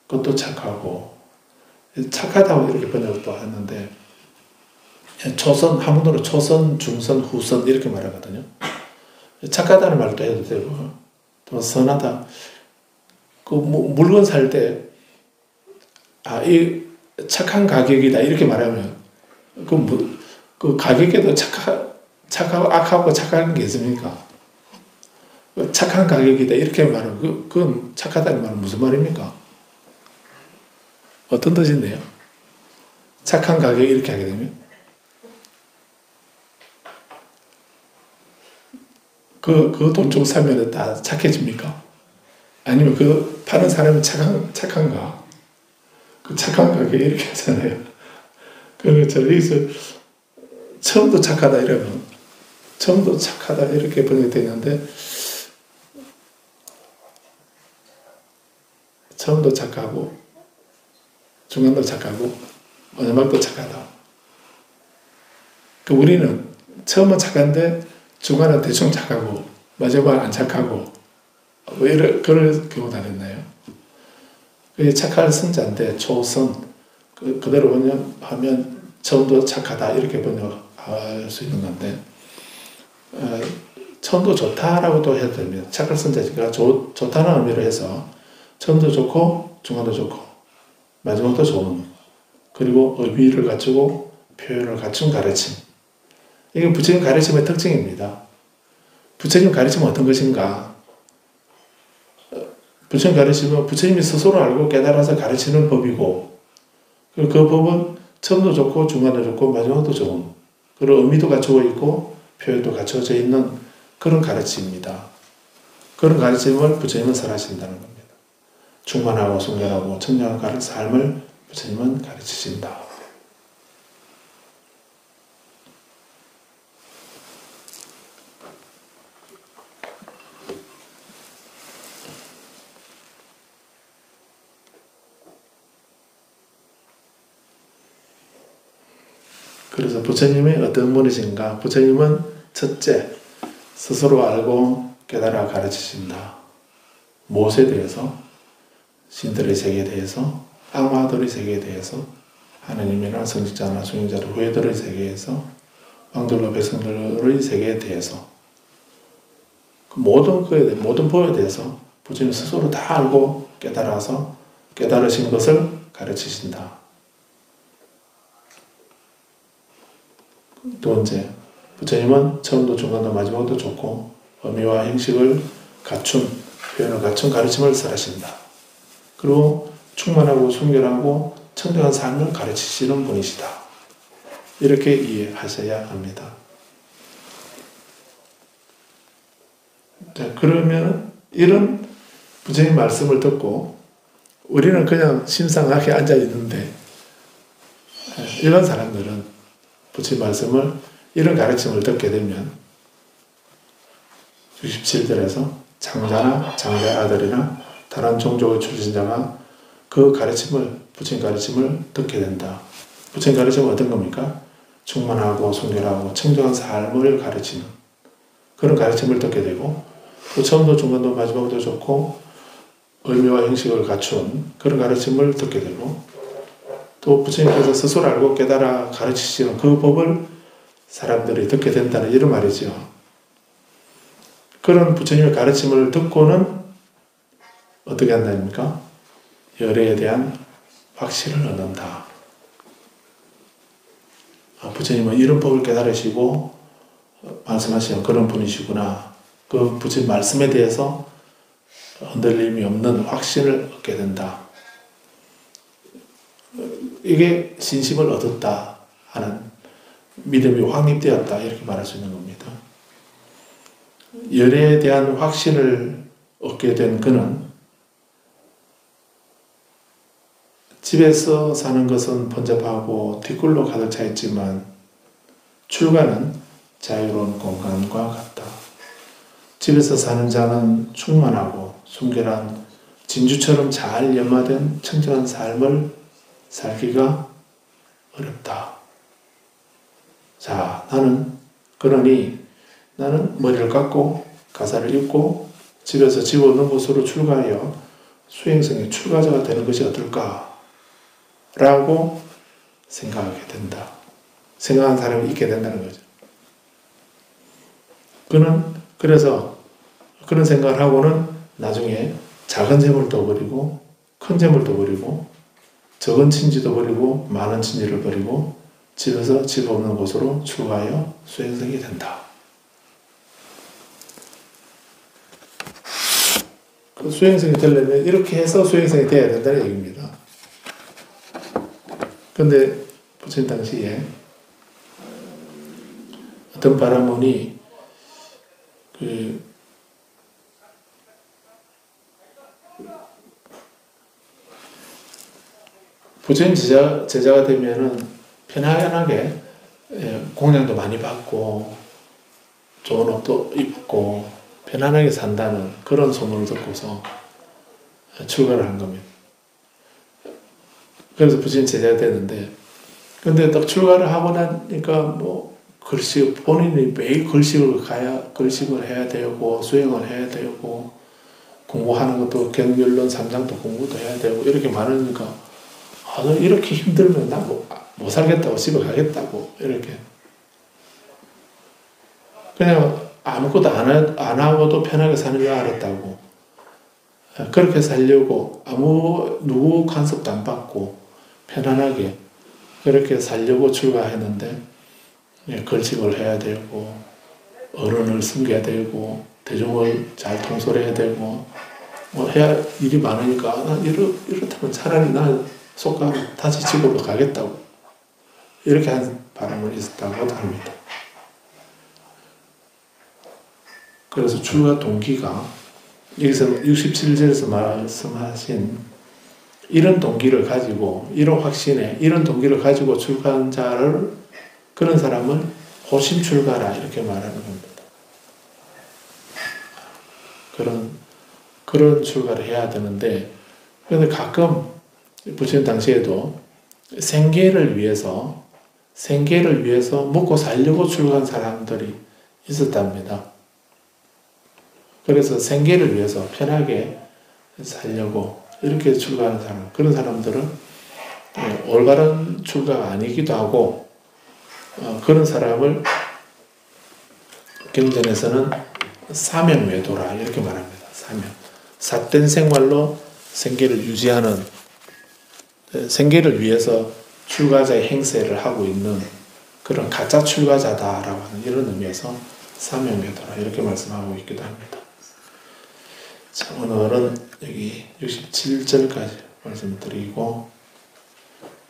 끝도 착하고, 착하다고 이렇게 번역도 하는데 초선, 한문으로 초선, 중선, 후선 이렇게 말하거든요. 착하다는 말도 해도 되고, 또 선하다. 그 물건 살 때, 이 착한 가격이다 이렇게 말하면 그 가격에도 착하고 악하고 착한 게 있습니까? 착한 가격이다 이렇게 말하면 그건 착하다는 말은 무슨 말입니까? 어떤 뜻인데요? 착한 가격 이렇게 하게 되면 그 돈 주고 사면 다 착해집니까? 아니면 그 파는 사람이 착한가? 그 착한 가격 이렇게 하잖아요. 그래서 여기서 처음도 착하다 이러면 처음도 착하다 이렇게 번역되는데, 처음도 착하고 중간도 착하고 마지막도 착하다. 그 우리는 처음은 착한데 중간은 대충 착하고 마지막은 안 착하고 그런 경우도 안 했나요? 그게 착할 선자인데 초선, 그대로 번역하면 처음도 착하다 이렇게 번역할 수 있는 건데, 처음도 좋다라고도 해도 됩니다. 착할 선자니까 좋다는 의미로 해서 처음도 좋고 중간도 좋고 마지막도 좋은, 그리고 의미를 갖추고 표현을 갖춘 가르침. 이게 부처님 가르침의 특징입니다. 부처님 가르침은 어떤 것인가? 부처님 가르침은 부처님이 스스로 알고 깨달아서 가르치는 법이고, 그리고 그 법은 처음도 좋고 중간도 좋고 마지막도 좋은, 그리고 의미도 갖추고 있고 표현도 갖춰져 있는 그런 가르침입니다. 그런 가르침을 부처님은 설하신다는 겁니다. 충만하고 순결하고 청량한 삶을 부처님은 가르치신다. 그래서 부처님이 어떤 분이신가? 부처님은 첫째, 스스로 알고 깨달아 가르치신다. 무엇에 대해서? 신들의 세계에 대해서, 악마들의 세계에 대해서, 하느님이나 성직자나 중생자들, 후회들의 세계에서, 왕들과 백성들의 세계에 대해서, 모든 법에 대해서 부처님 스스로 다 알고 깨달아서 깨달으신 것을 가르치신다. 두 번째, 부처님은 처음도 중간도 마지막도 좋고 의미와 형식을 갖춘, 표현을 갖춘 가르침을 설하신다. 그리고 충만하고 순결하고 청정한 삶을 가르치시는 분이시다. 이렇게 이해하셔야 합니다. 자, 그러면 이런 부처님 말씀을 듣고 우리는 그냥 심상하게 앉아 있는데 일반 사람들은 부처님 말씀을 이런 가르침을 듣게 되면 67절에서 장자나 장자의 아들이나 다른 종족의 출신자가 그 가르침을, 부처님 가르침을 듣게 된다. 부처님 가르침은 어떤 겁니까? 충만하고 순결하고 청정한 삶을 가르치는 그런 가르침을 듣게 되고 또 처음도 중간도 마지막도 좋고 의미와 형식을 갖춘 그런 가르침을 듣게 되고 또 부처님께서 스스로 알고 깨달아 가르치시는 그 법을 사람들이 듣게 된다는 이런 말이죠. 그런 부처님의 가르침을 듣고는 어떻게 한다입니까? 열애에 대한 확신을 얻는다. 부처님은 이런 법을 깨달으시고 말씀하시는 그런 분이시구나. 그 부처님 말씀에 대해서 흔들림이 없는 확신을 얻게 된다. 이게 신심을 얻었다 하는 믿음이 확립되었다 이렇게 말할 수 있는 겁니다. 열애에 대한 확신을 얻게 된 그는 집에서 사는 것은 번잡하고 뒷골로 가득 차 있지만 출가는 자유로운 공간과 같다. 집에서 사는 자는 충만하고 순결한 진주처럼 잘 연마된 청정한 삶을 살기가 어렵다. 자, 그러니 나는 머리를 깎고 가사를 입고 집에서 집어넣는 곳으로 출가하여 수행성의 출가자가 되는 것이 어떨까? 라고 생각하게 된다. 생각한 사람이 있게 된다는 거죠. 그는 그래서 그런 생각을 하고는 나중에 작은 재물도 버리고 큰 재물도 버리고 적은 친지도 버리고 많은 친지를 버리고 집에서 집 없는 곳으로 출가하여 수행성이 된다. 그 수행성이 되려면 이렇게 해서 수행성이 돼야 된다는 얘기입니다. 그런데 부처님 당시에 어떤 바라문이 부처님 제자가 되면은 편안하게 공양도 많이 받고 좋은 옷도 입고 편안하게 산다는 그런 소문을 듣고서 출가를 한 겁니다. 그래서 부처님 제자가 됐는데 근데 딱 출가를 하고 나니까 본인이 매일 글식을 해야 되고 수행을 해야 되고 공부하는 것도 경결론 3장도 공부도 해야 되고 이렇게 많으니까 너 이렇게 힘들면 나 못 살겠다고 집에 가겠다고 이렇게 그냥 아무것도 안 하고도 편하게 사는 줄 알았다고 그렇게 살려고 누구 간섭도 안 받고 편안하게 그렇게 살려고 출가했는데 걸식을 해야 되고 어른을 섬겨야 되고 대중을 잘 통솔해야 되고 해야 일이 많으니까 이렇다면 차라리 난 속가로 다시 집으로 가겠다고 이렇게 한 바람이 있었다고 합니다. 그래서 출가 동기가 여기서 67절에서 말씀하신 이런 동기를 가지고 이런 확신에 이런 동기를 가지고 출가한 자를 그런 사람을 호심출가라 이렇게 말하는 겁니다. 그런 출가를 해야 되는데 그런데 가끔 부처님 당시에도 생계를 위해서 생계를 위해서 먹고 살려고 출가한 사람들이 있었답니다. 그래서 생계를 위해서 편하게 살려고 이렇게 출가하는 사람, 그런 사람들은 올바른 출가가 아니기도 하고, 그런 사람을 경전에서는 사명외도라 이렇게 말합니다. 사명. 삿된 생활로 생계를 유지하는, 생계를 위해서 출가자의 행세를 하고 있는 그런 가짜 출가자다라고 하는 이런 의미에서 사명외도라 이렇게 말씀하고 있기도 합니다. 자, 오늘은 여기 67절까지 말씀드리고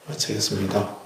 마치겠습니다.